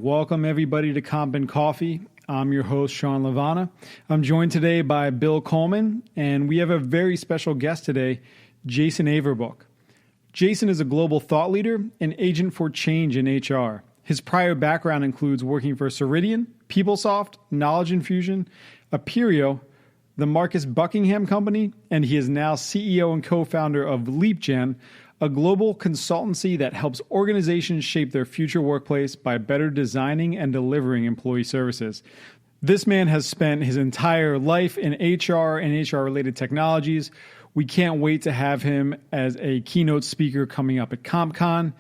Welcome everybody to Comp and Coffee. I'm your host, Sean Lavana. I'm joined today by Bill Coleman, and we have a very special guest today, Jason Averbook. Jason is a global thought leader and agent for change in HR. His prior background includes working for Ceridian, PeopleSoft, Knowledge Infusion, Aperio, the Marcus Buckingham Company, and he is now CEO and co-founder of LeapGen, a global consultancy that helps organizations shape their future workplace by better designing and delivering employee services. This man has spent his entire life in HR and HR-related technologies. We can't wait to have him as a keynote speaker coming up at CompCon.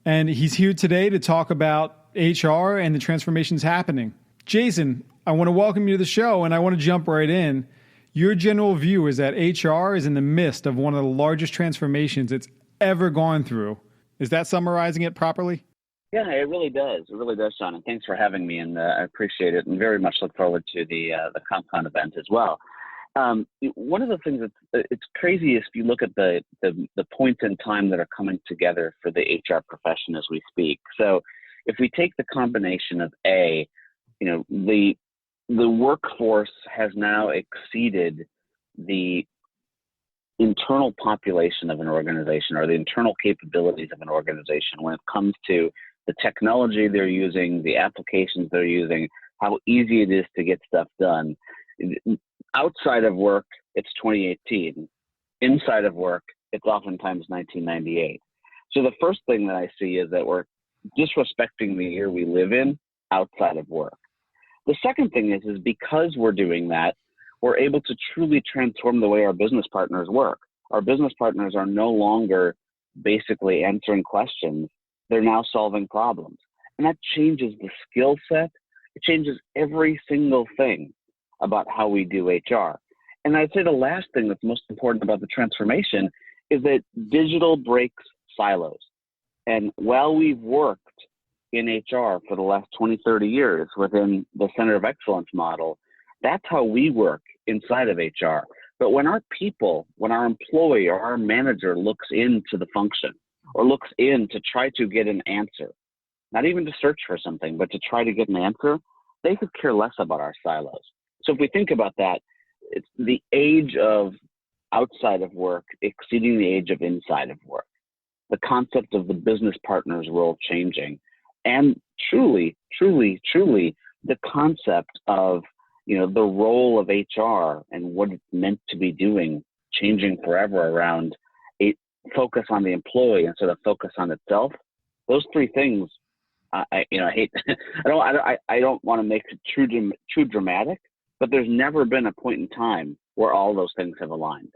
And he's here today to talk about HR and the transformations happening. Jason, I want to welcome you to the show, and I want to jump right in. Your general view is that HR is in the midst of one of the largest transformations it's ever gone through. Is that summarizing it properly? Yeah, it really does. It really does, Sean. And thanks for having me, and I appreciate it, and very much look forward to the CompCon event as well. One of the things it's crazy is if you look at the points in time that are coming together for the HR profession as we speak. So if we take the combination of the workforce has now exceeded the internal population of an organization or the internal capabilities of an organization when it comes to the technology they're using, the applications they're using, how easy it is to get stuff done. Outside of work, it's 2018. Inside of work, it's oftentimes 1998. So the first thing that I see is that we're disrespecting the year we live in outside of work. The second thing is because we're doing that, we're able to truly transform the way our business partners work. Our business partners are no longer basically answering questions. They're now solving problems. And that changes the skill set. It changes every single thing about how we do HR. And I'd say the last thing that's most important about the transformation is that digital breaks silos. And while we've worked in HR for the last 20, 30 years within the Center of Excellence model, that's how we work inside of HR. But when our people, when our employee or our manager looks into the function or looks in to try to get an answer, not even to search for something, but to try to get an answer, they could care less about our silos. So if we think about that, it's the age of outside of work exceeding the age of inside of work, the concept of the business partner's role changing, and truly, the concept of the role of HR and what it's meant to be doing, changing forever around a focus on the employee instead of focus on itself. Those three things, I hate. I don't want to make it too dramatic, but there's never been a point in time where all those things have aligned.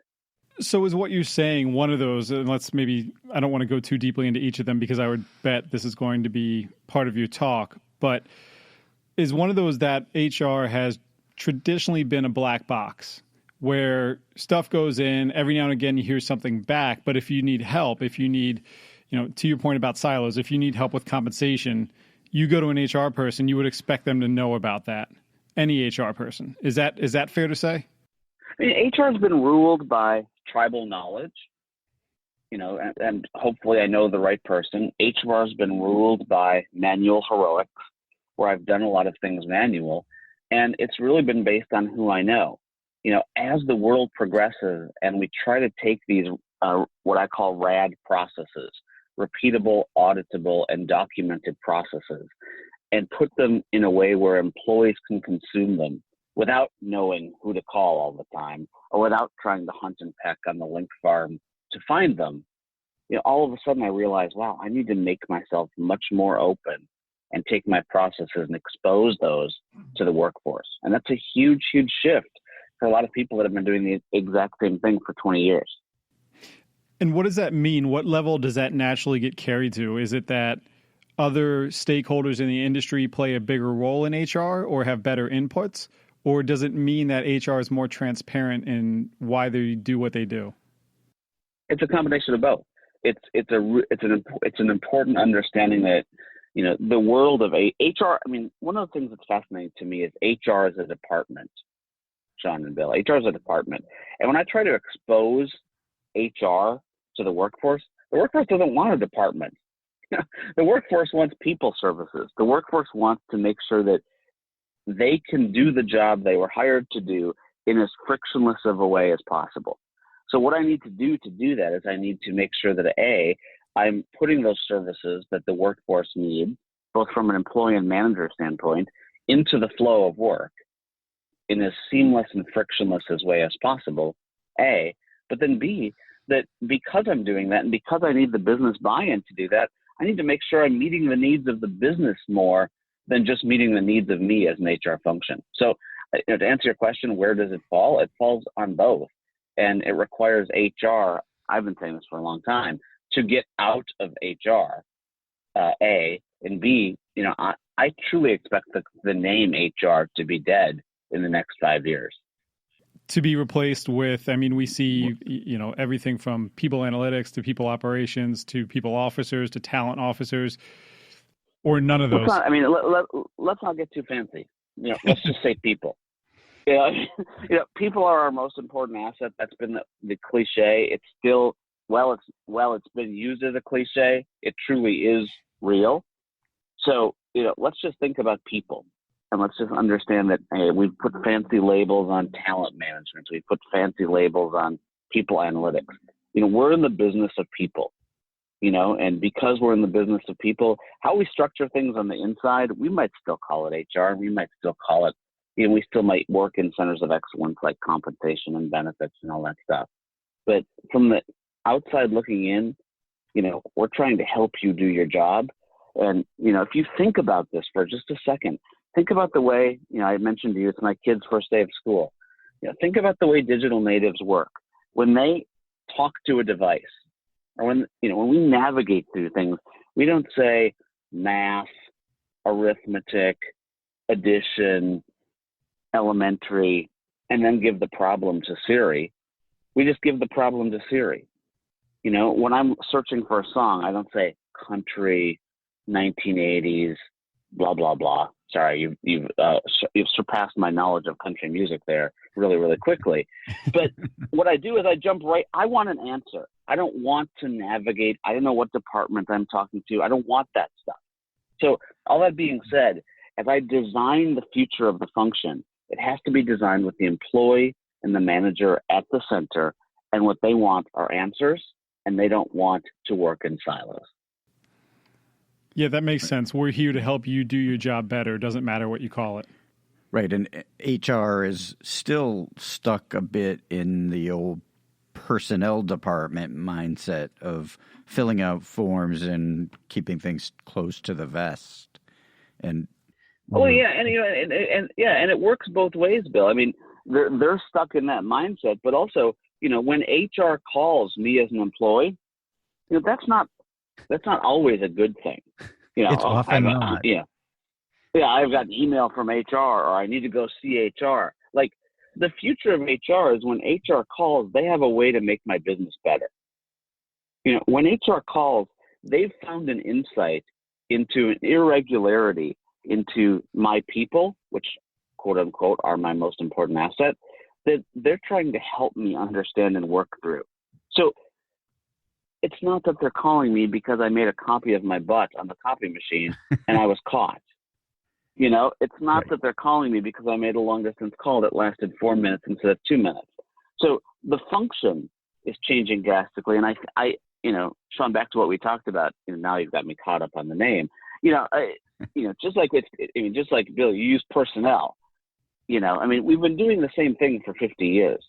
So is what you're saying one of those, and I don't want to go too deeply into each of them because I would bet this is going to be part of your talk, but is one of those that HR has traditionally been a black box where stuff goes in, every now and again you hear something back, but if you need help, if you need, to your point about silos, if you need help with compensation, you go to an HR person, you would expect them to know about that. Any HR person. Is that fair to say? I mean, HR has been ruled by tribal knowledge, and hopefully I know the right person. HR has been ruled by manual heroics, where I've done a lot of things manual, and it's really been based on who I know. As the world progresses and we try to take these, what I call RAD processes, repeatable, auditable, and documented processes, and put them in a way where employees can consume them without knowing who to call all the time or without trying to hunt and peck on the link farm to find them, all of a sudden I realized, wow, I need to make myself much more open and take my processes and expose those to the workforce. And that's a huge, huge shift for a lot of people that have been doing the exact same thing for 20 years. And what does that mean? What level does that naturally get carried to? Is it that other stakeholders in the industry play a bigger role in HR or have better inputs? Or does it mean that HR is more transparent in why they do what they do? It's a combination of both. It's an important understanding that the world of HR. I mean, one of the things that's fascinating to me is HR as a department. Sean and Bill, HR is a department, and when I try to expose HR to the workforce doesn't want a department. The workforce wants people services. The workforce wants to make sure that they can do the job they were hired to do in as frictionless of a way as possible. So what I need to do that is I need to make sure that I'm putting those services that the workforce needs, both from an employee and manager standpoint, into the flow of work in as seamless and frictionless as way as possible, A, but then B, that because I'm doing that and because I need the business buy-in to do that, I need to make sure I'm meeting the needs of the business more than just meeting the needs of me as an HR function. So to answer your question, where does it fall? It falls on both. And it requires HR, I've been saying this for a long time, to get out of HR, A, and B, I truly expect the name HR to be dead in the next 5 years. To be replaced with, we see, everything from people analytics to people operations to people officers to talent officers, or none of those. Let's not get too fancy. Let's just say people. People are our most important asset. That's been the cliche. It's still, it's been used as a cliche. It truly is real. So, let's just think about people. And let's just understand that, hey, we've put fancy labels on talent management. We've put fancy labels on people analytics. We're in the business of people, and because we're in the business of people, how we structure things on the inside, we might still call it HR. We might still call it, we still might work in centers of excellence like compensation and benefits and all that stuff. But from the outside looking in, we're trying to help you do your job. And, if you think about this for just a second, think about the way, I mentioned to you, it's my kid's first day of school. Think about the way digital natives work. When they talk to a device, or when we navigate through things, we don't say math, arithmetic, addition, elementary, and then give the problem to Siri. We just give the problem to Siri. When I'm searching for a song, I don't say country, 1980s, blah, blah, blah. Sorry, you've surpassed my knowledge of country music there really, really quickly. But what I do is I jump right. I want an answer. I don't want to navigate. I don't know what department I'm talking to. I don't want that stuff. So all that being said, as I design the future of the function, it has to be designed with the employee and the manager at the center. And what they want are answers, and they don't want to work in silos. Yeah, that makes sense. We're here to help you do your job better. It doesn't matter what you call it. Right. And HR is still stuck a bit in the old personnel department mindset of filling out forms and keeping things close to the vest. And and it works both ways, Bill. They're stuck in that mindset, but also, when HR calls me as an employee, that's not always a good thing. It's often not. I've got an email from HR, or I need to go see HR. Like, the future of HR is when HR calls, they have a way to make my business better. When HR calls, they've found an insight into an irregularity into my people, which quote unquote are my most important asset, that they're trying to help me understand and work through. So it's not that they're calling me because I made a copy of my butt on the copy machine and I was caught. It's not Right. that they're calling me because I made a long distance call that lasted 4 minutes instead of 2 minutes. So the function is changing drastically. And I Sean, back to what we talked about, now you've got me caught up on the name, just like Bill, you use personnel, we've been doing the same thing for 50 years.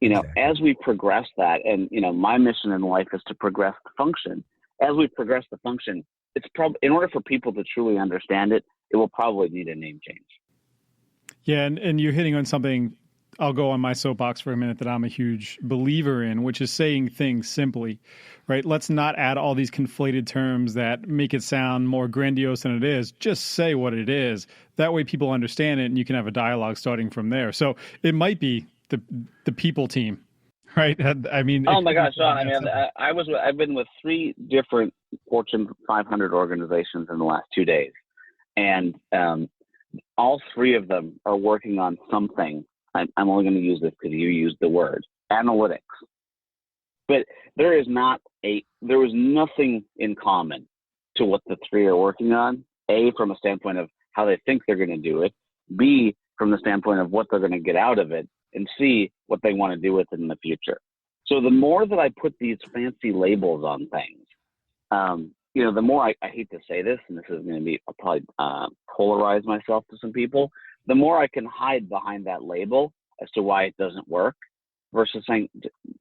Exactly. As we progress that, and, my mission in life is to progress the function. As we progress the function, it's probably, in order for people to truly understand it, it will probably need a name change. Yeah, and you're hitting on something, I'll go on my soapbox for a minute, that I'm a huge believer in, which is saying things simply, right? Let's not add all these conflated terms that make it sound more grandiose than it is. Just say what it is. That way people understand it, and you can have a dialogue starting from there. So it might be the people team, right? Oh my gosh, Sean! I've been with 3 different Fortune 500 organizations in the last 2 days, and all 3 of them are working on something. I'm only going to use this because you used the word analytics, but there was nothing in common to what the three are working on. A, from a standpoint of how they think they're going to do it. B, from the standpoint of what they're going to get out of it. And C, what they want to do with it in the future. So the more that I put these fancy labels on things, the more I hate to say this, and this is going to be, I'll probably polarize myself to some people, the more I can hide behind that label as to why it doesn't work versus saying,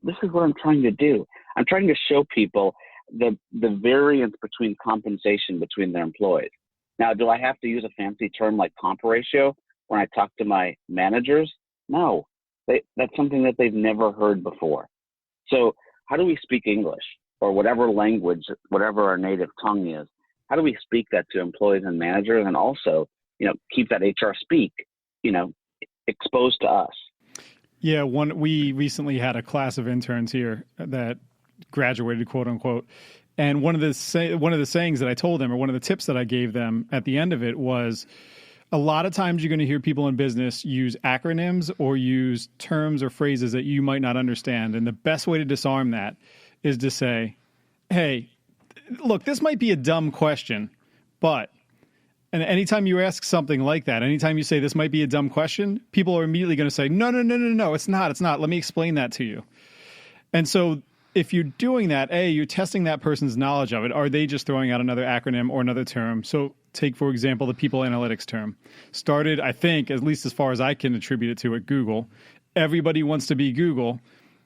this is what I'm trying to do. I'm trying to show people the variance between compensation between their employees. Now, do I have to use a fancy term like comp ratio when I talk to my managers? No, that's something that they've never heard before. So how do we speak English or whatever language, whatever our native tongue is? How do we speak that to employees and managers, and also, keep that HR speak, exposed to us? Yeah, we recently had a class of interns here that graduated, quote unquote. And one of the sayings that I told them, or one of the tips that I gave them at the end of it, was a lot of times you're going to hear people in business use acronyms or use terms or phrases that you might not understand. And the best way to disarm that is to say, hey, look, this might be a dumb question, but, and anytime you ask something like that, anytime you say this might be a dumb question, people are immediately going to say, no, it's not. Let me explain that to you. And so if you're doing that, you're testing that person's knowledge of it. Are they just throwing out another acronym or another term? So take, for example, the people analytics term. Started, I think, at least as far as I can attribute it to, at Google. Everybody wants to be Google.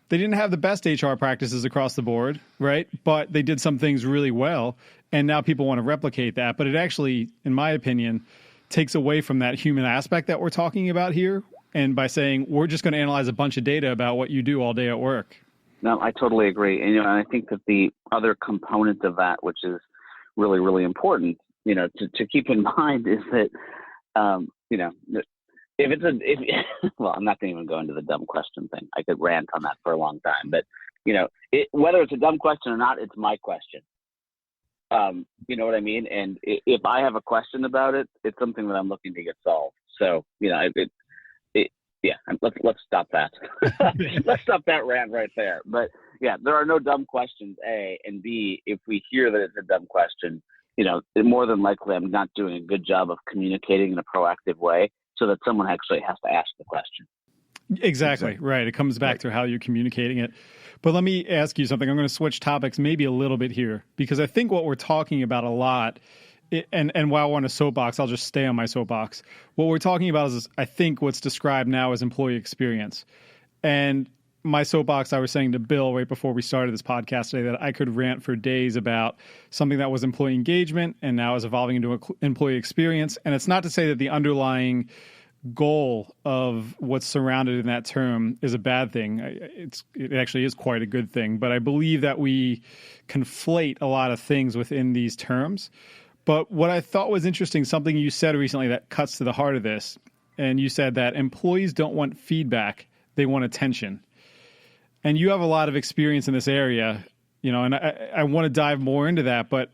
They didn't have the best HR practices across the board, right? But they did some things really well, and now people want to replicate that. But it actually, in my opinion, takes away from that human aspect that we're talking about here, and by saying, we're just going to analyze a bunch of data about what you do all day at work. No, I totally agree. And, I think that the other component of that, which is really, really important, to keep in mind, is that, well, I'm not going to even go into the dumb question thing. I could rant on that for a long time, but, whether it's a dumb question or not, it's my question. You know what I mean? And if I have a question about it, it's something that I'm looking to get solved. So, yeah, let's stop that. Let's stop that rant right there. But yeah, there are no dumb questions, A, and B, if we hear that it's a dumb question, more than likely I'm not doing a good job of communicating in a proactive way so that someone actually has to ask the question. Exactly. Right. It comes back to how you're communicating it. But let me ask you something. I'm going to switch topics maybe a little bit here, because I think what we're talking about a lot, and while we're on a soapbox, I'll just stay on my soapbox. What we're talking about is, I think, what's described now as employee experience. And my soapbox, I was saying to Bill right before we started this podcast today that I could rant for days about something that was employee engagement and now is evolving into employee experience. And it's not to say that the underlying goal of what's surrounded in that term is a bad thing. It actually is quite a good thing. But I believe that we conflate a lot of things within these terms. But what I thought was interesting, something you said recently that cuts to the heart of this, and you said that employees don't want feedback, they want attention. And you have a lot of experience in this area, and I want to dive more into that. But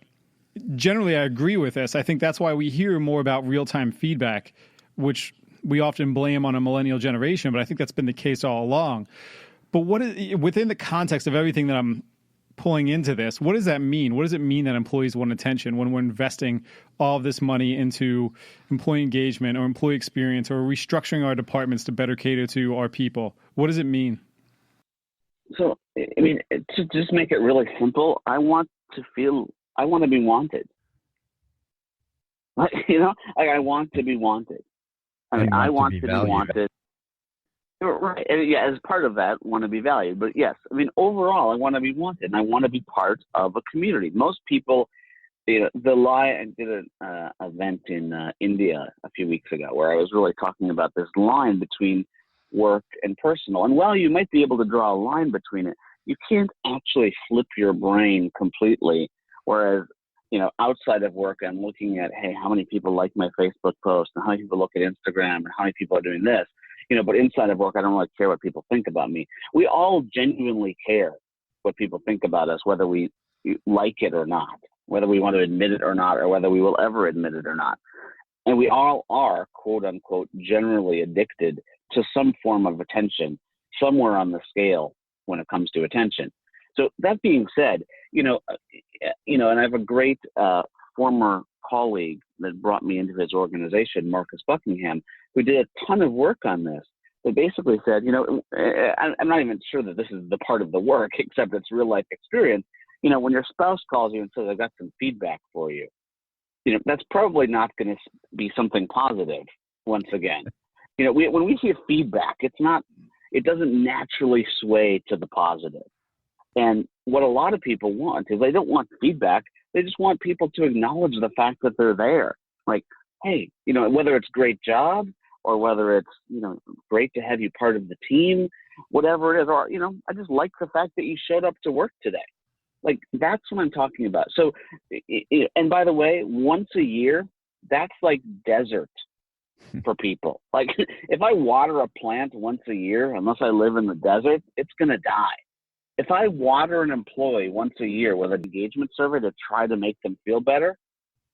generally, I agree with this. I think that's why we hear more about real-time feedback, which we often blame on a millennial generation, but I think that's been the case all along. But within the context of everything that I'm pulling into this, what does that mean? What does it mean that employees want attention when we're investing all of this money into employee engagement or employee experience or restructuring our departments to better cater to our people? What does it mean? So, to just make it really simple, I want to be wanted. I want to be wanted. I want to be wanted. Right. And yeah, as part of that, want to be valued. But yes, overall, I want to be wanted, and I want to be part of a community. Most people, I did an event in India a few weeks ago where I was really talking about this line between work and personal. And while you might be able to draw a line between it, you can't actually flip your brain completely. Whereas, outside of work, I'm looking at, hey, how many people like my Facebook post, and how many people look at Instagram, and how many people are doing this. But inside of work, I don't really care what people think about me. We all genuinely care what people think about us, whether we like it or not, whether we want to admit it or not, or whether we will ever admit it or not. And we all are, quote unquote, generally addicted to some form of attention, somewhere on the scale when it comes to attention. So that being said, and I have a great former colleague that brought me into his organization, Marcus Buckingham, who did a ton of work on this. They basically said, I'm not even sure that this is the part of the work, except it's real life experience. When your spouse calls you and says, "I've got some feedback for you," that's probably not going to be something positive. Once again, when we hear feedback, it doesn't naturally sway to the positive. And what a lot of people want is they don't want feedback. They just want people to acknowledge the fact that they're there. Like, hey, whether it's great job or whether it's, great to have you part of the team, whatever it is, or, I just like the fact that you showed up to work today. Like, that's what I'm talking about. So, and by the way, once a year, that's like desert for people. Like, if I water a plant once a year, unless I live in the desert, it's going to die. If I water an employee once a year with an engagement survey to try to make them feel better,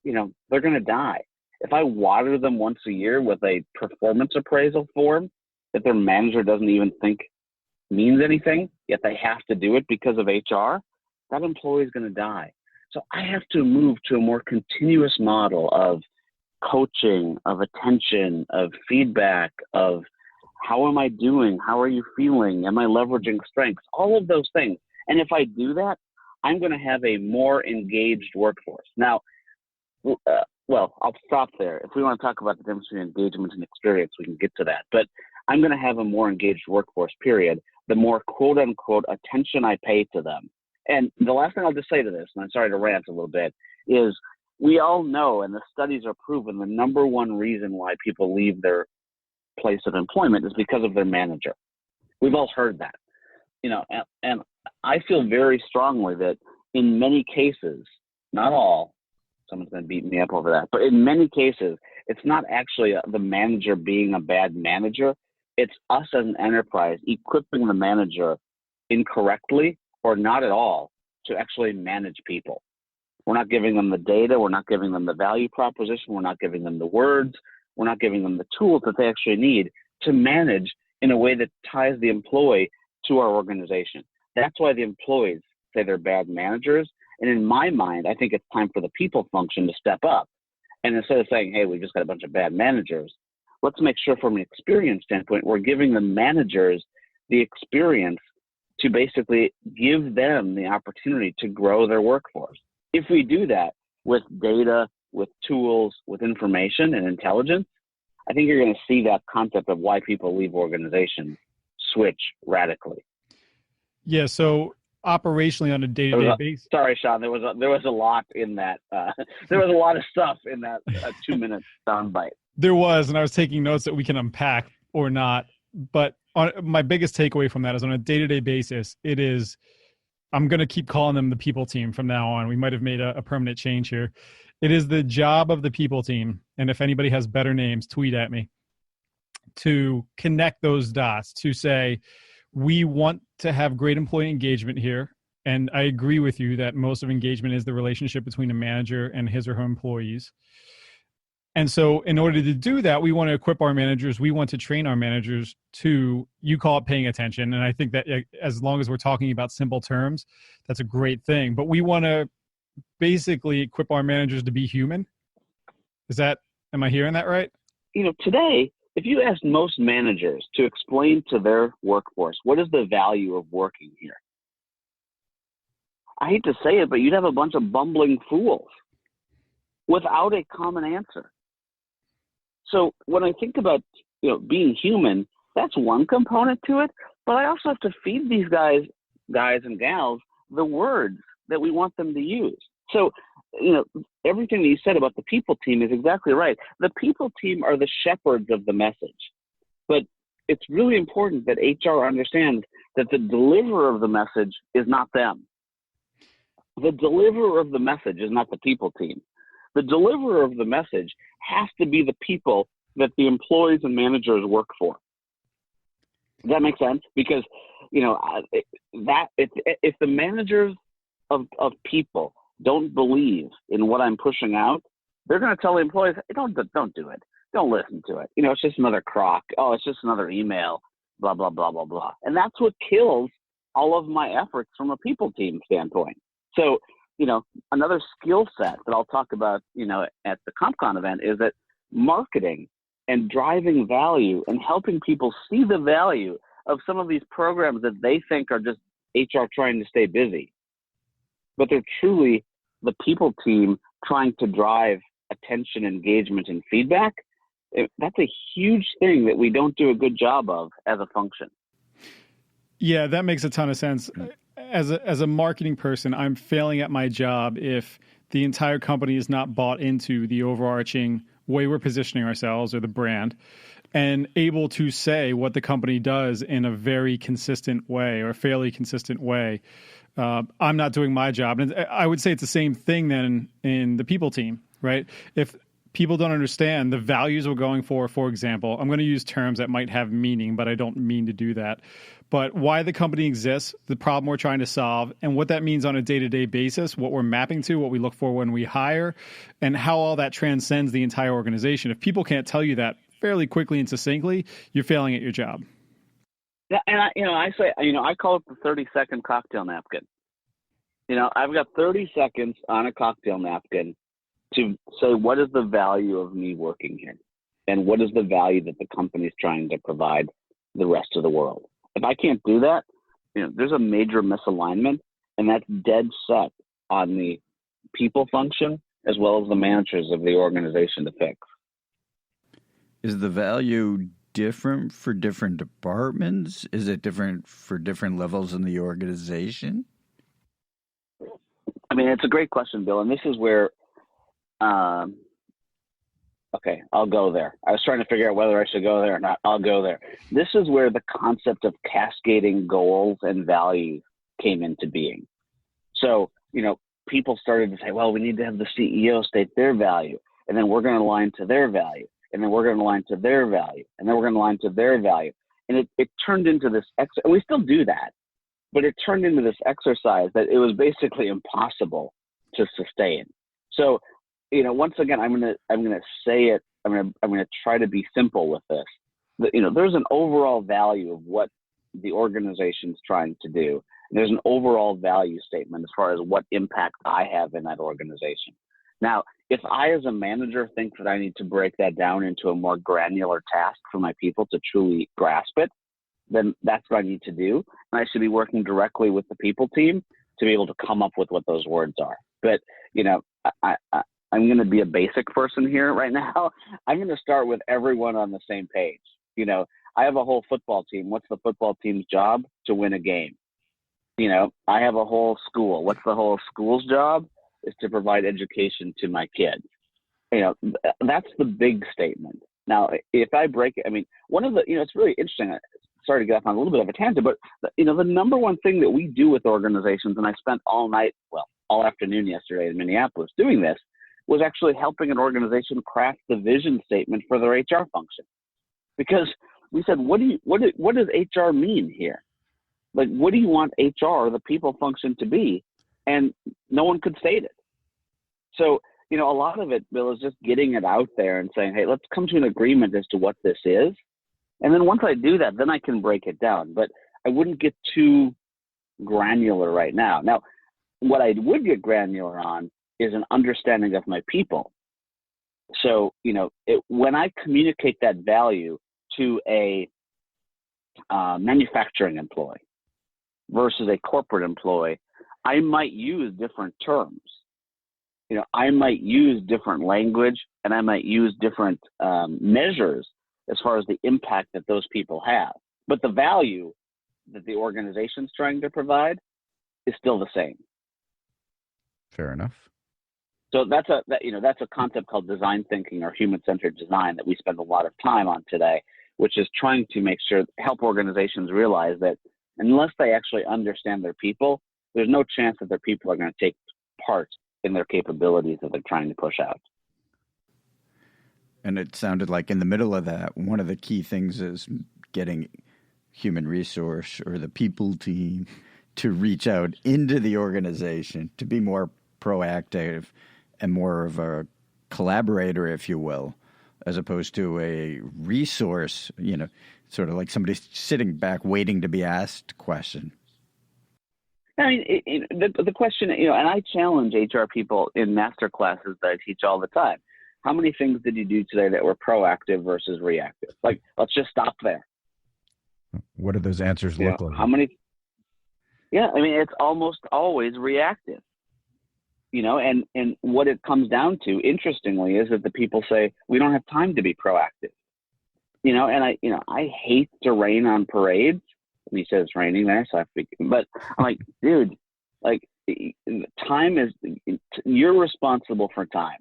they're going to die. If I water them once a year with a performance appraisal form that their manager doesn't even think means anything, yet they have to do it because of HR, that employee is going to die. So I have to move to a more continuous model of coaching, of attention, of feedback, of how am I doing? How are you feeling? Am I leveraging strengths? All of those things. And if I do that, I'm going to have a more engaged workforce. Now, I'll stop there. If we want to talk about the difference between engagement and experience, we can get to that. But I'm going to have a more engaged workforce, period. The more quote unquote attention I pay to them. And the last thing I'll just say to this, and I'm sorry to rant a little bit, is we all know, and the studies are proven, the number one reason why people leave their place of employment is because of their manager. We've all heard that, and I feel very strongly that in many cases, not all, someone's going to beat me up over that, but in many cases, it's not actually the manager being a bad manager. It's us as an enterprise equipping the manager incorrectly or not at all to actually manage people. We're not giving them the data. We're not giving them the value proposition. We're not giving them the words. We're not giving them the tools that they actually need to manage in a way that ties the employee to our organization. That's why the employees say they're bad managers. And in my mind, I think it's time for the people function to step up. And instead of saying, hey, we just got a bunch of bad managers, let's make sure from an experience standpoint, we're giving the managers the experience to basically give them the opportunity to grow their workforce. If we do that with data, with tools, with information and intelligence, I think you're going to see that concept of why people leave organizations switch radically. Yeah. So operationally on a day-to-day basis. Sorry, Sean. There was a lot in that. There was a lot of stuff in that 2-minute soundbite. There was, and I was taking notes that we can unpack or not. But my biggest takeaway from that is on a day-to-day basis, it is, I'm going to keep calling them the people team from now on. We might have made a permanent change here. It is the job of the people team. And if anybody has better names, tweet at me, to connect those dots, to say, we want to have great employee engagement here. And I agree with you that most of engagement is the relationship between a manager and his or her employees. And so in order to do that, we want to equip our managers. We want to train our managers to, you call it paying attention. And I think that as long as we're talking about simple terms, that's a great thing. But we want to basically equip our managers to be human. Am I hearing that right? Today, if you ask most managers to explain to their workforce, what is the value of working here? I hate to say it, but you'd have a bunch of bumbling fools without a common answer. So when I think about, being human, that's one component to it, but I also have to feed these guys and gals, the words that we want them to use. So, everything that you said about the people team is exactly right. The people team are the shepherds of the message, but it's really important that HR understands that the deliverer of the message is not them. The deliverer of the message is not the people team. The deliverer of the message has to be the people that the employees and managers work for. Does that make sense? Because, if the managers of people don't believe in what I'm pushing out, they're going to tell the employees, hey, don't do it. Don't listen to it. It's just another crock. Oh, it's just another email, blah, blah, blah, blah, blah. And that's what kills all of my efforts from a people team standpoint. So another skill set that I'll talk about, at the CompCon event is that marketing and driving value and helping people see the value of some of these programs that they think are just HR trying to stay busy, but they're truly the people team trying to drive attention, engagement, and feedback. That's a huge thing that we don't do a good job of as a function. Yeah, that makes a ton of sense. As a marketing person, I'm failing at my job if the entire company is not bought into the overarching way we're positioning ourselves or the brand and able to say what the company does in a very consistent way or a fairly consistent way. I'm not doing my job. And I would say it's the same thing then in the people team, right? If people don't understand the values we're going for example, I'm going to use terms that might have meaning, but I don't mean to do that. But why the company exists, the problem we're trying to solve, and what that means on a day-to-day basis, what we're mapping to, what we look for when we hire, and how all that transcends the entire organization. If people can't tell you that fairly quickly and succinctly, you're failing at your job. Yeah, and I call it the 30-second cocktail napkin. I've got 30 seconds on a cocktail napkin to say, what is the value of me working here? And what is the value that the company is trying to provide the rest of the world? If I can't do that, there's a major misalignment, and that's dead set on the people function as well as the managers of the organization to fix. Is the value different for different departments? Is it different for different levels in the organization? I mean, it's a great question, Bill, and this is where okay, I'll go there. I was trying to figure out whether I should go there or not. I'll go there. This is where the concept of cascading goals and values came into being. So, people started to say, well, we need to have the CEO state their value, and then we're going to align to their value, and then we're going to align to their value, and then we're going to align to their value. And it turned into this, and we still do that, but it turned into this exercise that it was basically impossible to sustain. So, once again, I'm gonna say it. I'm gonna try to be simple with this. There's an overall value of what the organization's trying to do. There's an overall value statement as far as what impact I have in that organization. Now, if I, as a manager, think that I need to break that down into a more granular task for my people to truly grasp it, then that's what I need to do. And I should be working directly with the people team to be able to come up with what those words are. But I'm going to be a basic person here right now. I'm going to start with everyone on the same page. I have a whole football team. What's the football team's job? To win a game. I have a whole school. What's the whole school's job? Is to provide education to my kids. That's the big statement. Now, if I break it, one of the, it's really interesting. Sorry to get off on a little bit of a tangent, but the number one thing that we do with organizations, and I spent all afternoon yesterday in Minneapolis doing this, was actually helping an organization craft the vision statement for their HR function. Because we said, what does HR mean here? Like, what do you want HR, the people function, to be? And no one could state it. So, a lot of it, Bill, is just getting it out there and saying, hey, let's come to an agreement as to what this is. And then once I do that, then I can break it down. But I wouldn't get too granular right now. Now, what I would get granular on is an understanding of my people. So, when I communicate that value to a manufacturing employee versus a corporate employee, I might use different terms. I might use different language, and I might use different measures as far as the impact that those people have. But the value that the organization's trying to provide is still the same. Fair enough. So that's a concept called design thinking or human-centered design that we spend a lot of time on today, which is trying to help organizations realize that unless they actually understand their people, there's no chance that their people are going to take part in their capabilities that they're trying to push out. And it sounded like in the middle of that, one of the key things is getting human resource or the people team to reach out into the organization, to be more proactive and more of a collaborator, if you will, as opposed to a resource, sort of like somebody sitting back waiting to be asked a question. I mean, the question, and I challenge HR people in master classes that I teach all the time. How many things did you do today that were proactive versus reactive? Like, let's just stop there. What do those answers look like? How many? Yeah, I mean, it's almost always reactive. And what it comes down to, interestingly, is that the people say, we don't have time to be proactive. And I hate to rain on parades. And he says it's raining there, so I have to be, but I'm like, dude, like, time is, you're responsible for time.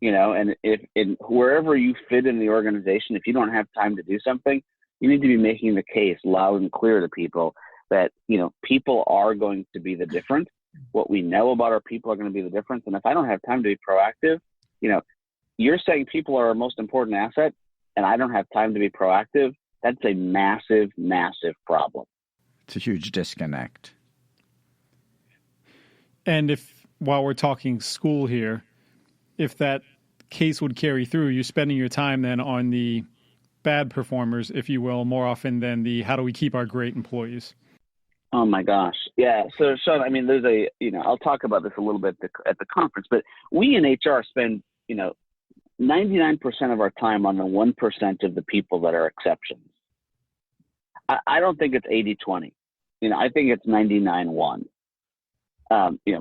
And if wherever you fit in the organization, if you don't have time to do something, you need to be making the case loud and clear to people that, people are going to be the difference. What we know about our people are going to be the difference. And if I don't have time to be proactive, you're saying people are our most important asset, and I don't have time to be proactive. That's a massive, massive problem. It's a huge disconnect. And while we're talking school here, if that case would carry through, you're spending your time then on the bad performers, if you will, more often than the how do we keep our great employees? Oh my gosh. Yeah. So Sean, I mean, there's I'll talk about this a little bit at the conference, but we in HR spend, 99% of our time on the 1% of the people that are exceptions. I don't think it's 80-20. I think it's 99-1.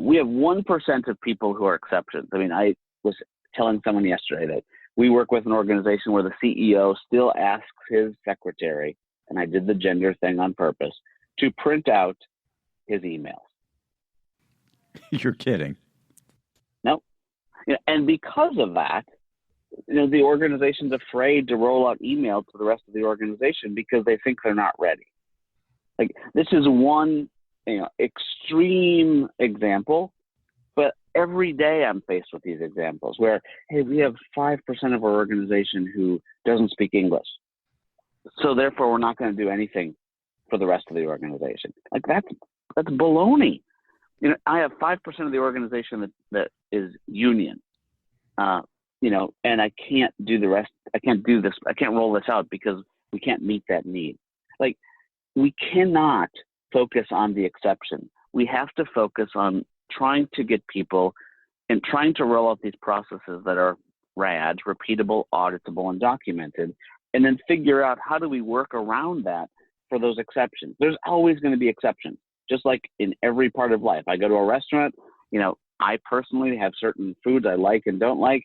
We have 1% of people who are exceptions. I mean, I was telling someone yesterday that we work with an organization where the CEO still asks his secretary, and I did the gender thing on purpose, to print out his emails. You're kidding. No. And because of that, the organization's afraid to roll out email to the rest of the organization because they think they're not ready. Like, this is one, extreme example, but every day I'm faced with these examples where, hey, we have 5% of our organization who doesn't speak English. So therefore we're not going to do anything for the rest of the organization. Like, that's baloney. I have 5% of the organization that is union. And I can't do the rest. I can't do this. I can't roll this out because we can't meet that need. Like, we cannot focus on the exception. We have to focus on trying to get people and trying to roll out these processes that are RAD, repeatable, auditable, and documented, and then figure out how do we work around that for those exceptions. There's always going to be exceptions, just like in every part of life. I go to a restaurant, I personally have certain foods I like and don't like.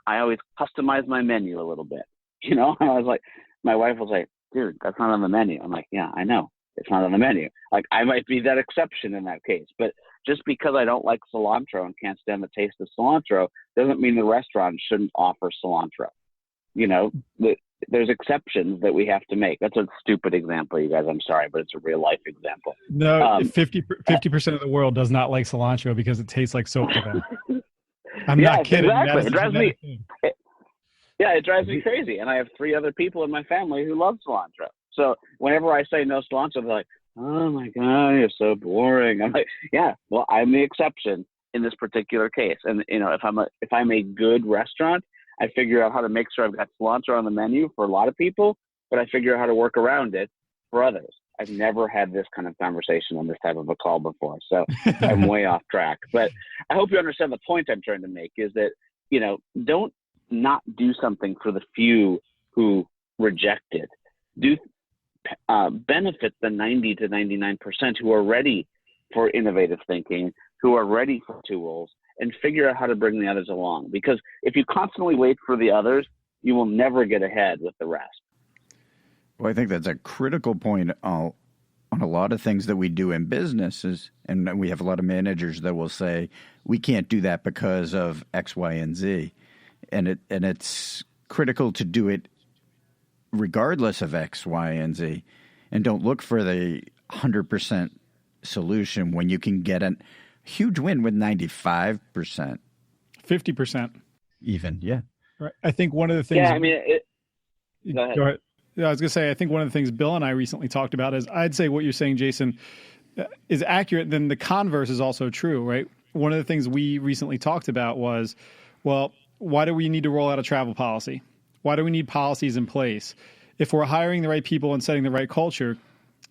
I always customize my menu a little bit. I was like, my wife was like, dude, that's not on the menu. I'm like, yeah, I know. It's not on the menu. Like, I might be that exception in that case. But just because I don't like cilantro and can't stand the taste of cilantro doesn't mean the restaurant shouldn't offer cilantro. There's exceptions that we have to make. That's a stupid example, you guys. I'm sorry, but it's a real life example. No, 50% of the world does not like cilantro because it tastes like soap to them. I'm not kidding. Exactly. It drives me crazy. And I have 3 other people in my family who love cilantro. So whenever I say no cilantro, they're like, oh my God, you're so boring. I'm like, yeah, well, I'm the exception in this particular case. And if I'm a good restaurant, I figure out how to make sure I've got cilantro on the menu for a lot of people, but I figure out how to work around it for others. I've never had this kind of conversation on this type of a call before, so I'm way off track. But I hope you understand the point I'm trying to make is that, don't not do something for the few who reject it. Do benefit the 90 to 99% who are ready for innovative thinking, who are ready for tools, and figure out how to bring the others along. Because if you constantly wait for the others, you will never get ahead with the rest. Well, I think that's a critical point on a lot of things that we do in businesses. And we have a lot of managers that will say, we can't do that because of X, Y, and Z. And it's critical to do it regardless of X, Y, and Z. And don't look for the 100% solution when you can get a huge win with 95%. 50%. Even, yeah. Right. I think one of the things... Yeah, I mean... Go ahead. Yeah, I was going to say, I think one of the things Bill and I recently talked about is, I'd say what you're saying, Jason, is accurate. Then the converse is also true, right? One of the things we recently talked about was, well, why do we need to roll out a travel policy? Why do we need policies in place? If we're hiring the right people and setting the right culture,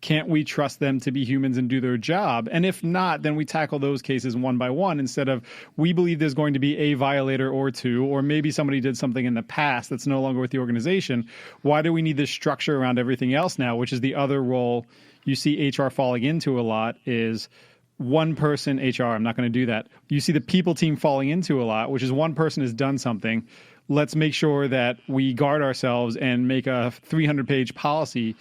can't we trust them to be humans and do their job? And if not, then we tackle those cases one by one instead of we believe there's going to be a violator or two, or maybe somebody did something in the past that's no longer with the organization. Why do we need this structure around everything else now, which is the other role you see HR falling into a lot is one person HR. I'm not going to do that. You see the people team falling into a lot, which is one person has done something. Let's make sure that we guard ourselves and make a 300-page policy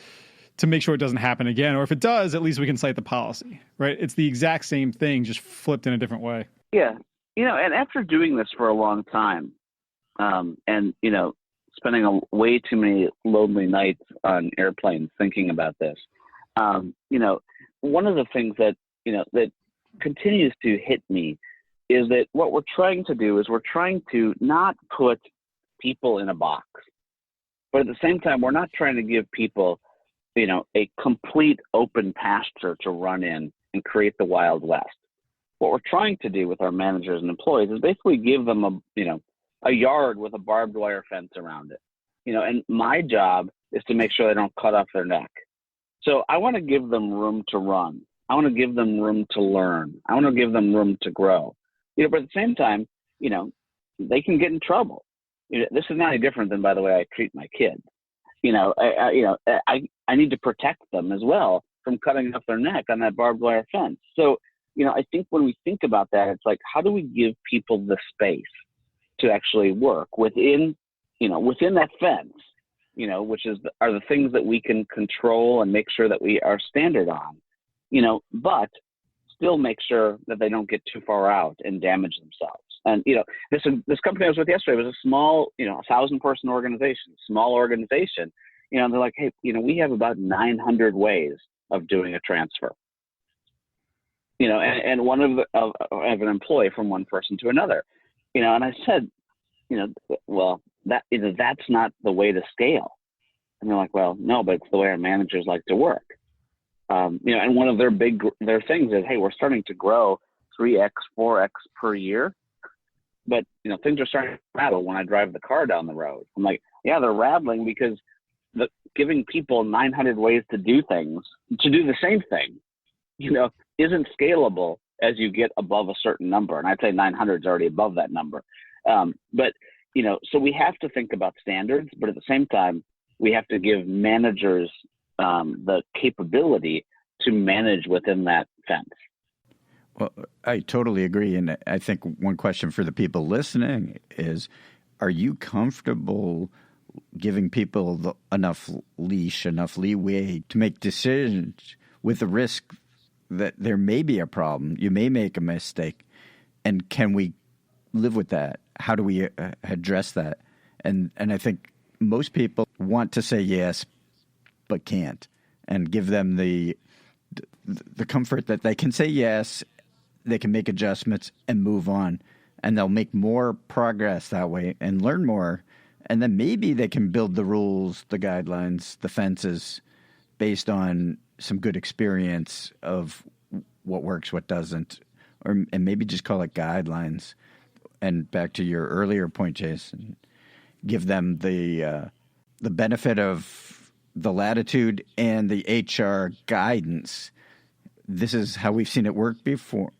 to make sure it doesn't happen again. Or if it does, at least we can cite the policy, right? It's the exact same thing, just flipped in a different way. Yeah. And after doing this for a long time, and, spending way too many lonely nights on airplanes thinking about this, one of the things that continues to hit me is that what we're trying to do is we're trying to not put people in a box, but at the same time, we're not trying to give people, a complete open pasture to run in and create the Wild West. What we're trying to do with our managers and employees is basically give them a yard with a barbed wire fence around it, and my job is to make sure they don't cut off their neck. So I want to give them room to run. I want to give them room to learn. I want to give them room to grow. But at the same time, they can get in trouble. This is not any different than, by the way, I treat my kids. I need to protect them as well from cutting off their neck on that barbed wire fence. So, I think when we think about that, it's like, how do we give people the space to actually work within that fence, which are the things that we can control and make sure that we are standard on, but still make sure that they don't get too far out and damage themselves. And, this company I was with yesterday was a small, 1,000-person organization, small organization, and they're like, hey, we have about 900 ways of doing a transfer, and one of an employee from one person to another, and I said, well, that's not the way to scale. And they're like, well, no, but it's the way our managers like to work. And one of their things is, hey, we're starting to grow 3x, 4x per year. But, things are starting to rattle when I drive the car down the road. I'm like, yeah, they're rattling because giving people 900 ways to do things, to do the same thing, isn't scalable as you get above a certain number. And I'd say 900 is already above that number. But, so we have to think about standards, but at the same time, we have to give managers the capability to manage within that fence. Well, I totally agree. And I think one question for the people listening is, are you comfortable giving people enough leash, enough leeway to make decisions with the risk that there may be a problem? You may make a mistake. And can we live with that? How do we address that? And I think most people want to say yes, but can't, and give them the comfort that they can say yes, they can make adjustments and move on, and they'll make more progress that way and learn more. And then maybe they can build the rules, the guidelines, the fences based on some good experience of what works, what doesn't, and maybe just call it guidelines. And back to your earlier point, Jason, give them the benefit of the latitude and the HR guidance. This is how we've seen it work before,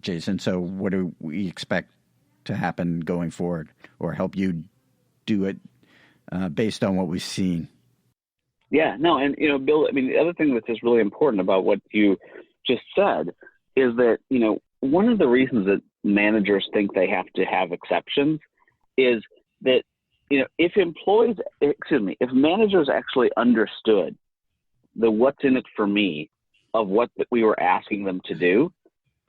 Jason. So what do we expect to happen going forward, or help you do it based on what we've seen? Yeah, no, and Bill, the other thing that's just really important about what you just said is that, one of the reasons that managers think they have to have exceptions is that, if managers actually understood the what's in it for me of what we were asking them to do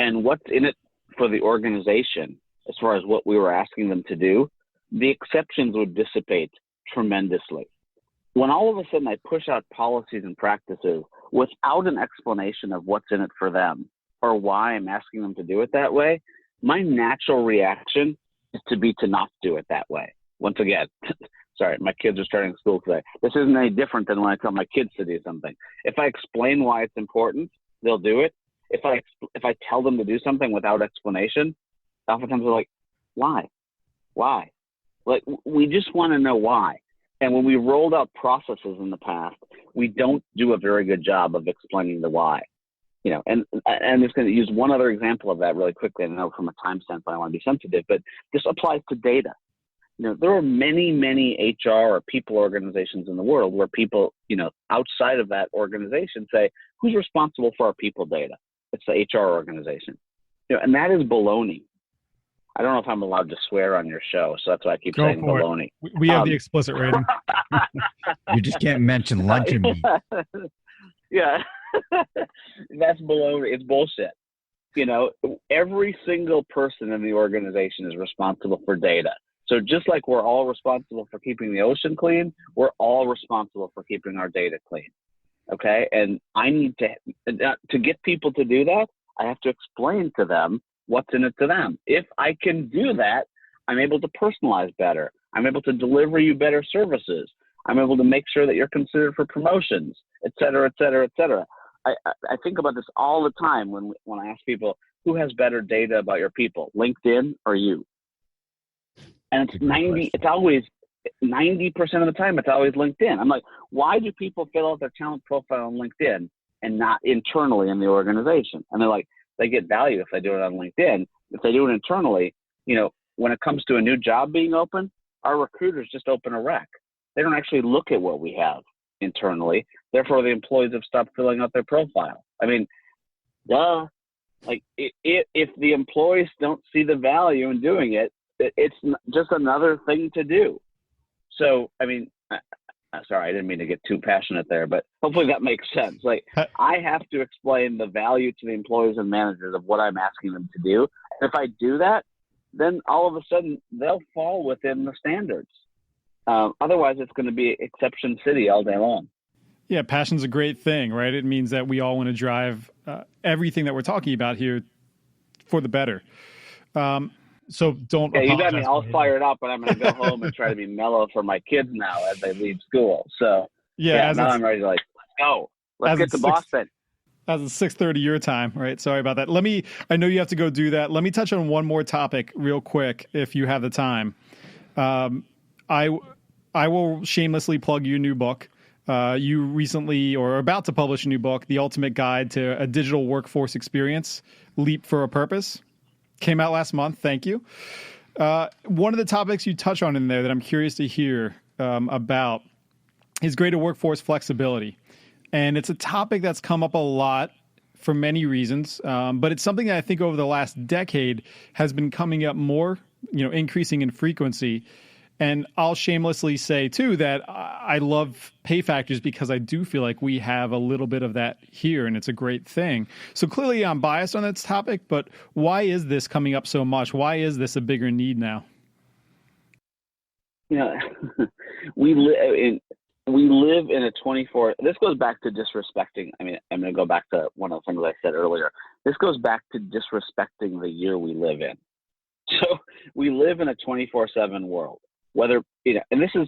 and what's in it for the organization as far as what we were asking them to do, the exceptions would dissipate tremendously. When all of a sudden I push out policies and practices without an explanation of what's in it for them or why I'm asking them to do it that way, my natural reaction is to not do it that way. Once again, sorry, my kids are starting school today. This isn't any different than when I tell my kids to do something. If I explain why it's important, they'll do it. If I tell them to do something without explanation, oftentimes they're like, why? Why? Like, we just want to know why. And when we rolled out processes in the past, we don't do a very good job of explaining the why. And I'm just going to use one other example of that really quickly. I know from a time standpoint I want to be sensitive, but this applies to data. There are many, many HR or people organizations in the world where people, outside of that organization say, who's responsible for our people data? It's the HR organization. And that is baloney. I don't know if I'm allowed to swear on your show, so that's why I keep saying baloney. We have the explicit rating. You just can't mention lunch and meat. Yeah. That's baloney. It's bullshit. Every single person in the organization is responsible for data. So just like we're all responsible for keeping the ocean clean, we're all responsible for keeping our data clean. Okay. And I need to get people to do that, I have to explain to them what's in it to them. If I can do that, I'm able to personalize better. I'm able to deliver you better services. I'm able to make sure that you're considered for promotions, et cetera, et cetera, et cetera. I think about this all the time when I ask people, who has better data about your people, LinkedIn or you? And it's always 90% of the time, it's always LinkedIn. I'm like, why do people fill out their talent profile on LinkedIn and not internally in the organization? And they're like, they get value if they do it on LinkedIn. If they do it internally, when it comes to a new job being open, our recruiters just open a rec. They don't actually look at what we have internally. Therefore, the employees have stopped filling out their profile. I mean, duh. Like, if the employees don't see the value in doing it, it's just another thing to do. So, I mean, sorry, I didn't mean to get too passionate there, but hopefully that makes sense. Like, I have to explain the value to the employees and managers of what I'm asking them to do. And if I do that, then all of a sudden they'll fall within the standards. Otherwise, it's going to be exception city all day long. Yeah, passion's a great thing, right? It means that we all want to drive everything that we're talking about here for the better. So don't. Yeah, you got me all fired up, and I'm going to go home and try to be mellow for my kids now as they leave school. So yeah, now I'm ready to let's go. Let's get to Boston. As it's 6:30 your time, right? Sorry about that. I know you have to go do that. Let me touch on one more topic real quick if you have the time. I will shamelessly plug your new book. You recently or are about to publish a new book, The Ultimate Guide to a Digital Workforce Experience, Leap for a Purpose. Came out last month. Thank you. One of the topics you touch on in there that I'm curious to hear about is greater workforce flexibility. And it's a topic that's come up a lot for many reasons, but it's something that I think over the last decade has been coming up more, increasing in frequency. And I'll shamelessly say, too, that I love pay factors because I do feel like we have a little bit of that here, and it's a great thing. So clearly I'm biased on this topic, but why is this coming up so much? Why is this a bigger need now? We live in a 24. This goes back to disrespecting. I mean, I'm going to go back to one of the things I said earlier. This goes back to disrespecting the year we live in. So we live in a 24/7 world. Whether, and this is,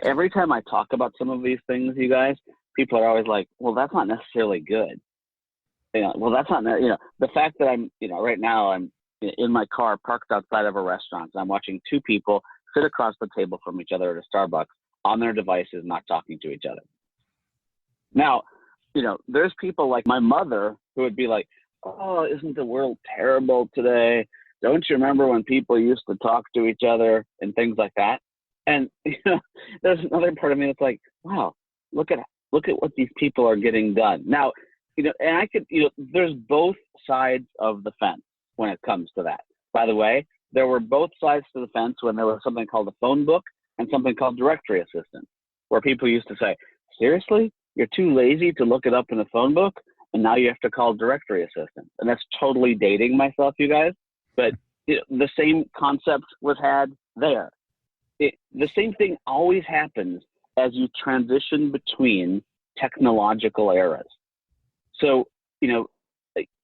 every time I talk about some of these things, you guys, people are always like, well, that's not necessarily good. Well, that's not, the fact that I'm, right now I'm in my car parked outside of a restaurant. And I'm watching two people sit across the table from each other at a Starbucks on their devices, not talking to each other. Now, there's people like my mother who would be like, oh, isn't the world terrible today? Don't you remember when people used to talk to each other and things like that? And there's another part of me that's like, wow, look at what these people are getting done. Now, and I could, there's both sides of the fence when it comes to that. By the way, there were both sides to the fence when there was something called a phone book and something called directory assistant, where people used to say, seriously, you're too lazy to look it up in the phone book, and now you have to call directory assistant. And that's totally dating myself, you guys. But the same concept was had there. The same thing always happens as you transition between technological eras. So,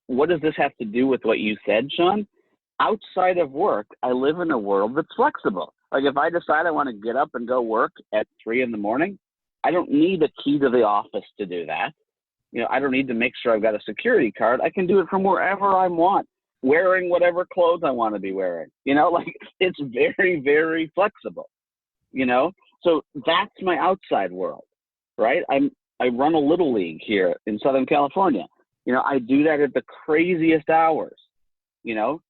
what does this have to do with what you said, Sean? Outside of work, I live in a world that's flexible. Like if I decide I want to get up and go work at 3 a.m, I don't need a key to the office to do that. I don't need to make sure I've got a security card. I can do it from wherever I want, wearing whatever clothes I want to be wearing. It's very, very flexible, So that's my outside world. right? I run a little league here in Southern California. I do that at the craziest hours,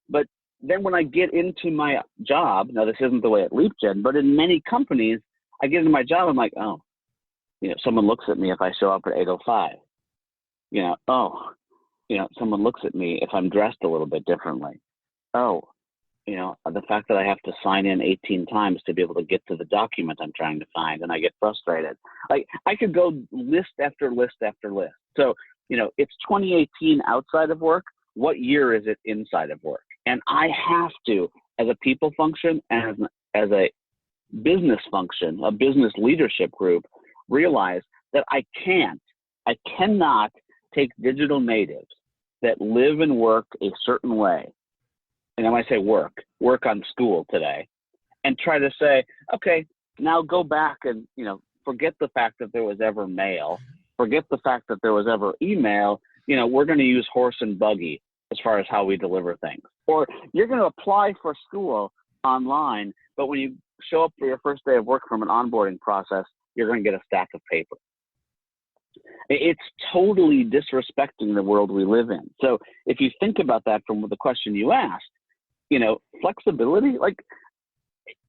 but then when I get into my job, now this isn't the way at LeapGen, but in many companies, I get into my job, I'm like, oh, someone looks at me if I show up at 8:05. Someone looks at me if I'm dressed a little bit differently. Oh, the fact that I have to sign in 18 times to be able to get to the document I'm trying to find, and I get frustrated. Like, I could go list after list after list. So, it's 2018 outside of work. What year is it inside of work? And I have to, as a people function and as a business function, a business leadership group, realize that I cannot take digital natives that live and work a certain way. And when I say work on school today, and try to say, okay, now go back and, forget the fact that there was ever mail, forget the fact that there was ever email, we're going to use horse and buggy as far as how we deliver things. Or you're going to apply for school online, but when you show up for your first day of work from an onboarding process, you're going to get a stack of paper. It's totally disrespecting the world we live in. So if you think about that from the question you asked, flexibility, like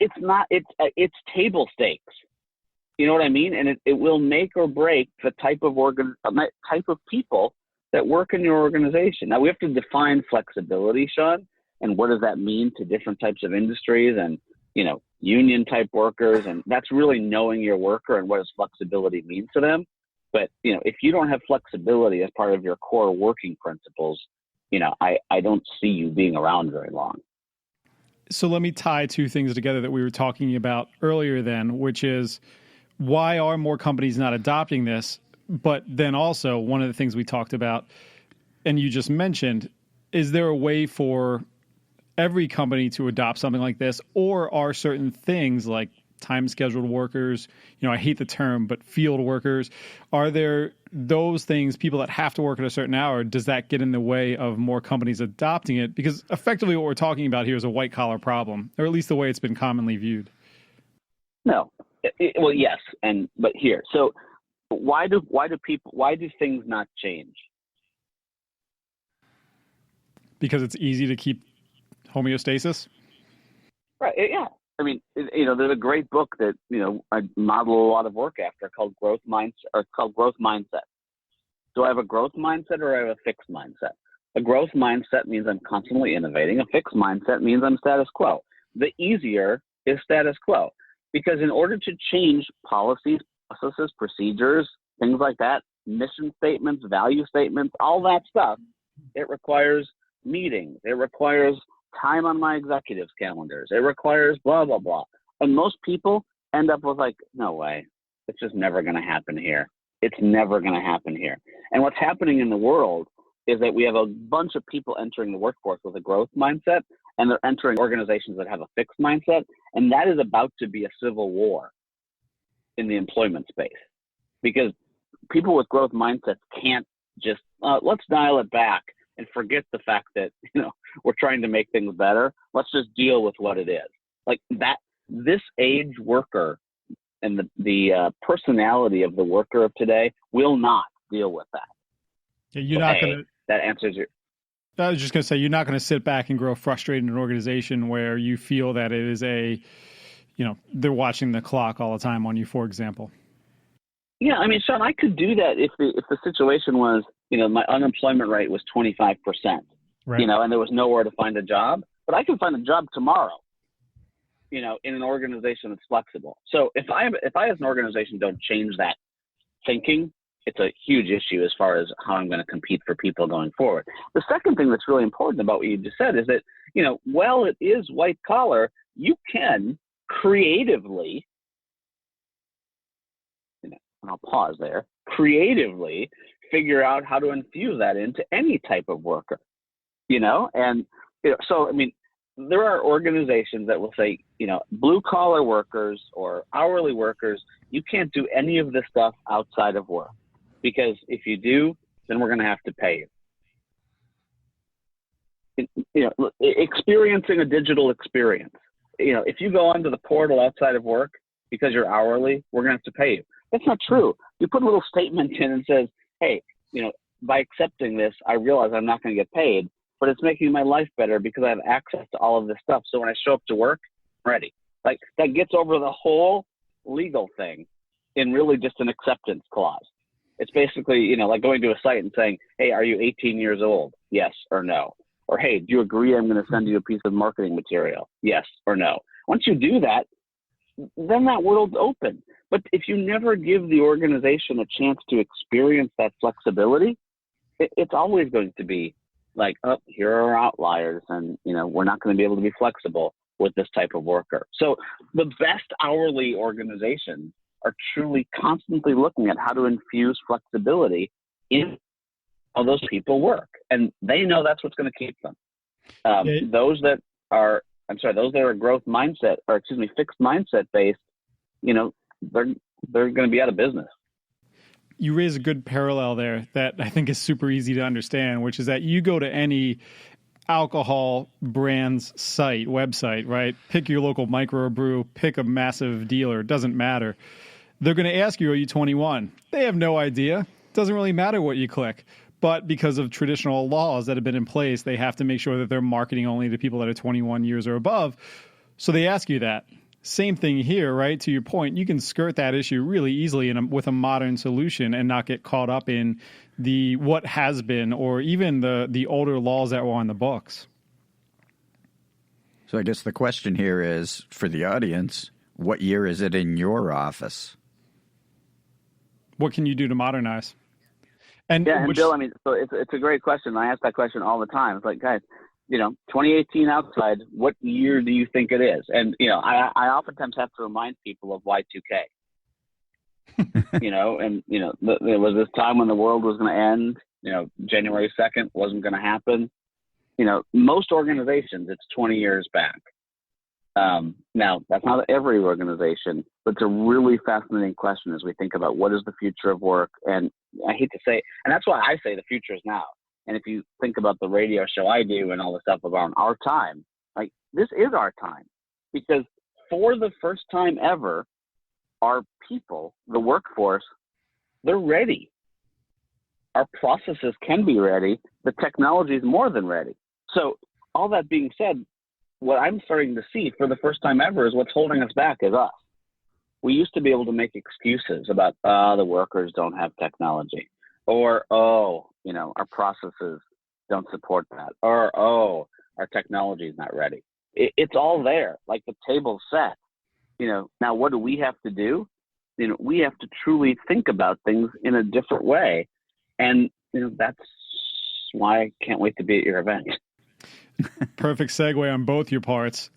it's table stakes. You know what I mean? And it will make or break the type of people that work in your organization. Now we have to define flexibility, Sean, and what does that mean to different types of industries and, union type workers. And that's really knowing your worker and what does flexibility mean to them. But, if you don't have flexibility as part of your core working principles, I don't see you being around very long. So let me tie two things together that we were talking about earlier then, which is why are more companies not adopting this? But then also one of the things we talked about, and you just mentioned, is there a way for every company to adopt something like this? Or are certain things like time scheduled workers, I hate the term, but field workers, are there those things, people that have to work at a certain hour, does that get in the way of more companies adopting it? Because effectively what we're talking about here is a white collar problem, or at least the way it's been commonly viewed. No. Well, yes. But here, so why do things not change? Because it's easy to keep homeostasis? Right. Yeah. I mean, there's a great book that, I model a lot of work after called Growth Mindset. Do I have a growth mindset or I have a fixed mindset? A growth mindset means I'm constantly innovating. A fixed mindset means I'm status quo. The easier is status quo, because in order to change policies, processes, procedures, things like that, mission statements, value statements, all that stuff, it requires meetings. It requires time on my executives' calendars. It requires blah, blah, blah. And most people end up with like, no way, it's just never going to happen here. It's never going to happen here. And what's happening in the world is that we have a bunch of people entering the workforce with a growth mindset, and they're entering organizations that have a fixed mindset. And that is about to be a civil war in the employment space, because people with growth mindsets can't just, let's dial it back and forget the fact that, we're trying to make things better. Let's just deal with what it is. Like that, this age worker and the personality of the worker of today will not deal with that. Yeah, you're not going to. That answers your. I was just going to say, you're not going to sit back and grow frustrated in an organization where you feel that it is they're watching the clock all the time on you, for example. Yeah, I mean, Sean, I could do that if the situation was, my unemployment rate was 25%, right. And there was nowhere to find a job, but I can find a job tomorrow, in an organization that's flexible. So if I as an organization don't change that thinking, it's a huge issue as far as how I'm going to compete for people going forward. The second thing that's really important about what you just said is that, while it is white collar, you can creatively, and I'll pause there, creatively figure out how to infuse that into any type of worker, and, so, I mean, there are organizations that will say, blue collar workers or hourly workers, you can't do any of this stuff outside of work, because if you do, then we're going to have to pay you. Experiencing a digital experience. If you go onto the portal outside of work because you're hourly, we're going to have to pay you. That's not true. You put a little statement in and says, hey, by accepting this, I realize I'm not going to get paid, but it's making my life better because I have access to all of this stuff. So when I show up to work, I'm ready. Like, that gets over the whole legal thing in really just an acceptance clause. It's basically, like going to a site and saying, hey, are you 18 years old? Yes or no. Or, hey, do you agree I'm going to send you a piece of marketing material? Yes or no. Once you do that, then that world's open. But if you never give the organization a chance to experience that flexibility, it's always going to be like, oh, here are outliers, and we're not going to be able to be flexible with this type of worker. So the best hourly organizations are truly constantly looking at how to infuse flexibility in how those people work, and they know that's what's going to keep them. Those that are growth mindset, or fixed mindset based, they're going to be out of business. You raise a good parallel there that I think is super easy to understand, which is that you go to any alcohol brand's website, right? Pick your local microbrew, pick a massive dealer, it doesn't matter. They're going to ask you, are you 21? They have no idea. It doesn't really matter what you click. But because of traditional laws that have been in place, they have to make sure that they're marketing only to people that are 21 years or above. So they ask you that. Same thing here, right? To your point, you can skirt that issue really easily with a modern solution and not get caught up in the what has been or even the older laws that were on the books. So I guess the question here is, for the audience, what year is it in your office? What can you do to modernize? And Bill, so it's a great question. I ask that question all the time. It's like, guys, 2018 outside, what year do you think it is? And, I oftentimes have to remind people of Y2K. There was this time when the world was going to end, January 2nd wasn't going to happen. Most organizations, it's 20 years back. Now, that's not every organization, but it's a really fascinating question as we think about what is the future of work. And I hate to say, and that's why I say the future is now. And if you think about the radio show I do and all the stuff about our time, like, this is our time, because for the first time ever, our people, the workforce, they're ready. Our processes can be ready. The technology is more than ready. So all that being said, what I'm starting to see for the first time ever is what's holding us back is us. We used to be able to make excuses about, the workers don't have technology, or, our processes don't support that, or, our technology is not ready. It's all there, like the table's set. Now what do we have to do? We have to truly think about things in a different way. And, that's why I can't wait to be at your event. Perfect segue on both your parts.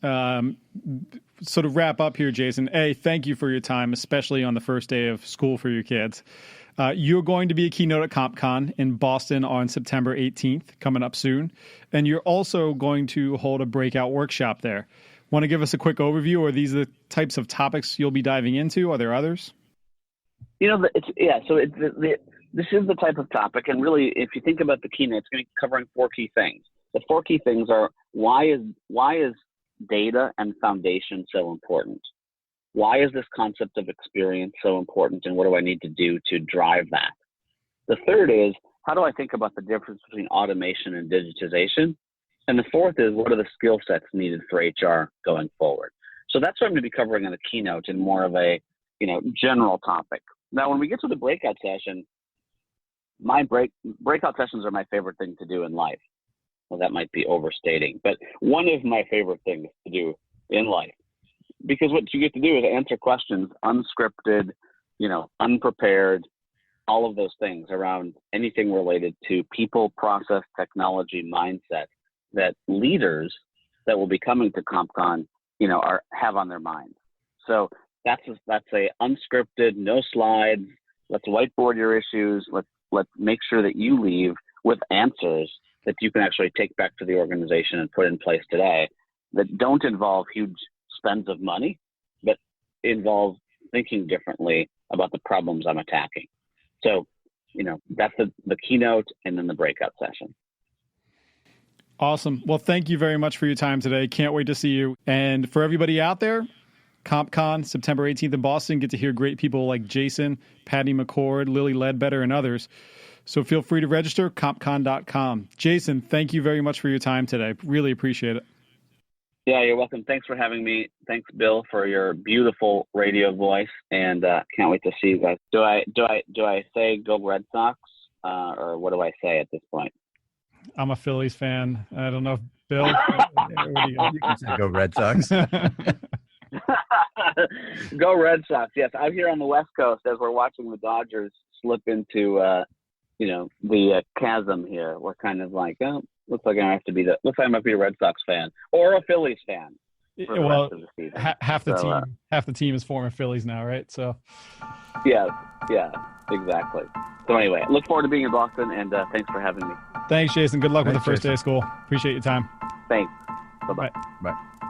So to wrap up here, Jason, thank you for your time, especially on the first day of school for your kids. You're going to be a keynote at CompCon in Boston on September 18th, coming up soon. And you're also going to hold a breakout workshop there. Want to give us a quick overview? Are these the types of topics you'll be diving into? Are there others? This is the type of topic. And really, if you think about the keynote, it's going to be covering four key things. The four key things are, why is data and foundation so important? Why is this concept of experience so important, and what do I need to do to drive that? The third is, how do I think about the difference between automation and digitization? And the fourth is, what are the skill sets needed for HR going forward? So that's what I'm going to be covering in the keynote in more of a general topic. Now, when we get to the breakout session, my breakout sessions are my favorite thing to do in life. Well, that might be overstating, but one of my favorite things to do in life, because what you get to do is answer questions unscripted, unprepared, all of those things around anything related to people, process, technology, mindset that leaders that will be coming to CompCon, have on their minds. So that's a unscripted, no slides. Let's whiteboard your issues. Let's make sure that you leave with answers that you can actually take back to the organization and put in place today, that don't involve huge spends of money, but involve thinking differently about the problems I'm attacking. So, that's the keynote and then the breakout session. Awesome. Well, thank you very much for your time today. Can't wait to see you. And for everybody out there, CompCon, September 18th in Boston. Get to hear great people like Jason, Patty McCord, Lily Ledbetter, and others. So feel free to register, compcon.com. Jason, thank you very much for your time today. Really appreciate it. Yeah, you're welcome. Thanks for having me. Thanks, Bill, for your beautiful radio voice, and can't wait to see you guys. Do I say go Red Sox, or what do I say at this point? I'm a Phillies fan. I don't know if Bill. You can say go Red Sox. Go Red Sox. Yes, I'm here on the West Coast as we're watching the Dodgers slip into the chasm here. We're kind of like, oh, looks like I might be a Red Sox fan or a Phillies fan. Well, half the team is former Phillies now, right? So yeah, exactly. So anyway, look forward to being in Boston, and thanks for having me. Thanks, Jason. Good luck with the first day of school. Appreciate your time. Thanks. Bye-bye. Bye. Bye.